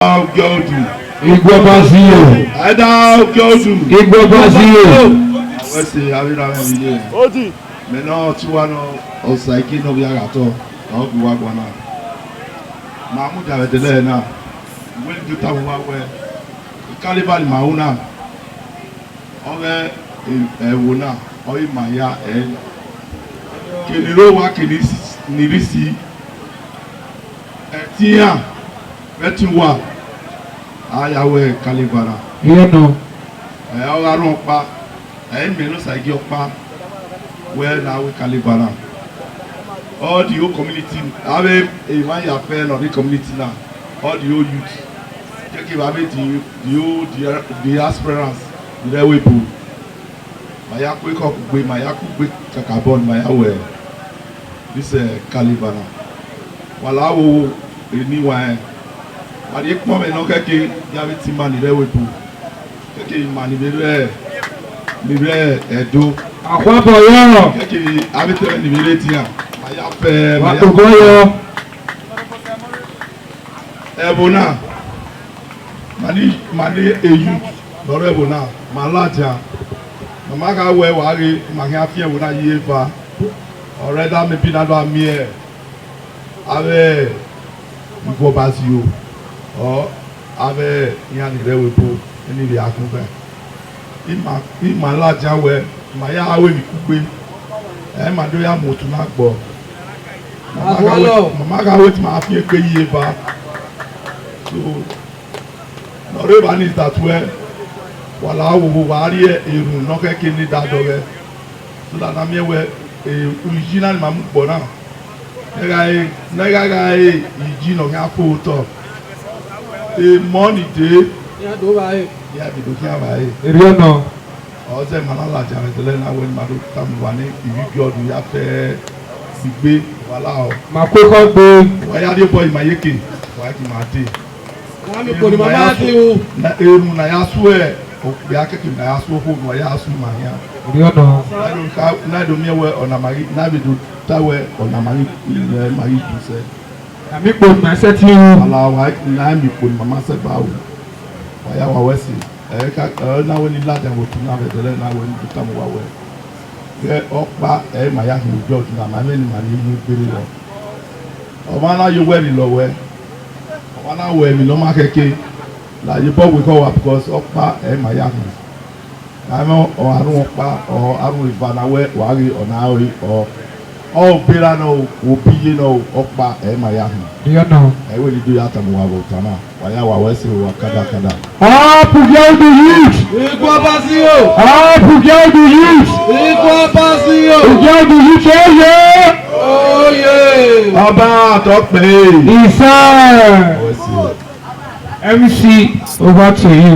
Ugieghudu. Ada Ugieghudu. Àwọn ẹsẹ̀ àríra rẹ̀ nìyẹn. Maintenant tí wàá nọ ọ̀sà ike náà bí ara tọ̀ àwọn òbí wa gbọ́n náà. Màá mú ìjà rẹ̀ tẹ́lẹ̀ náà. Ìwé ní dúta mo wá wẹ̀. Carnival màá wú náà. Ọ̀rẹ́ ẹ̀wò náà ọ̀yẹ́ màá ya ẹ̀. Kìnìún wa kìnìún nìrísí. Ẹ̀tíyàn ẹ̀tí wà. Ayàwẹ̀ Carnival. Ọ̀rọ̀ àrùn ọ̀pá. Mẹ́nu ṣàgé ọ̀pá. Where now we Carnival. All the whole community, have a man ya fair on the community now. All the whole youth. Take it, have the aspirants, the way pool. Maya quick up, Maya quick Kakabon, Maya way. This Carnival. While I will anywhere. But if mom and okay, you have it money the way pool. Take it, money the do. Àkwábọ̀ yọ̀. Kékeré abẹ́tẹ̀rẹ̀ nìbílẹ̀ tí a máa yá fẹ́ máa tó gbọ́ yọ. Ẹ̀bùn náà màá ní èyí lọ́rọ̀ ẹ̀bùn náà màá lájà màmá ká wọ ẹ̀wà rí màá kí á fi ẹ̀bùn náà yé fa ọ̀rẹ́ dá mi bí náà lọ́ àmì ẹ̀ abẹ́ ìgbọ́ bá sí o ọ̀ abẹ́ ìyá nìrẹ́ wẹ̀ bó ẹni rí akúnfẹ́ ìmà lájà wẹ̀. Maya awe mi kugbe ma do ya motu na gbo mama ga we ti ma fi pe iye ba so no re ba ni tatwe wala wo wa ri erun no keke ni da do re so that na me we original ma mu gbo na ga iji no ga fo to money dey ya do ba bi do kia ba eri no ọ̀sẹ̀ manala jàre tẹ́lẹ̀ náà wẹ́n máa ló tàmí wà ní Ugieghudu yà fẹ́ gbígbé wàhálà ọ̀. Màá kó kọ́ gbé. Wáyà dé bọ́ ìmàyékè wáyà kì máa dé. Màmí kò ní màmá dé o. Èrù nà yà sú ẹ̀ òkè akẹ́kẹ́ nà yà sú fún wà yà sú màá yà. Orí ọ̀nà. Náà ló miẹ̀ wẹ̀ ọ̀nà màrí náà bẹ̀ tó táwẹ̀ ọ̀nà màrí ilẹ̀ màrí jù sẹ́. Àmì kò ní ẹsẹ̀ tí o. Wàhálà wáyà náà mi kò ní màmá sẹ́ bá wò wáyà wà wẹ́sì. Náà wọ́n ní láti àwọn òtún náà bẹ̀rẹ̀ náà wọ́n ní dúkà mọ́ wá wẹ̀. Kẹ́ ọ̀pá màá yá kí Ugieghudu náà màá mẹ́rin màá ní inú gbére lọ. Ọ̀ma náà yóò wẹ̀rì lọ wẹ̀. Ọ̀ma náà wẹ̀ mí lọ́mọ akẹ́kẹ́. Láyé bọ́ wíkọ́ wa because ọ̀pá màá yá kí. Àmọ́ àrùn ọ̀pá àrùn ìbànúwẹ̀ wàá rí ọ̀nà àwẹ̀ ọ̀bẹ̀rẹ̀ náà òbí yé náà ọ̀pá màá yá kí. Ẹ̀wẹ̀ ni dóyà tàbí wà wọ̀ tán náà wàyà wà wẹ́sẹ̀ wà kádàkádà. Ugieghudu youth. Ikú ọba sí o. Ugieghudu youth. Ikú ọba sí o. Ugieghudu youth oyè. Oyè. Ọba àtọ́pẹ́. Ìfẹ́. MC over to you.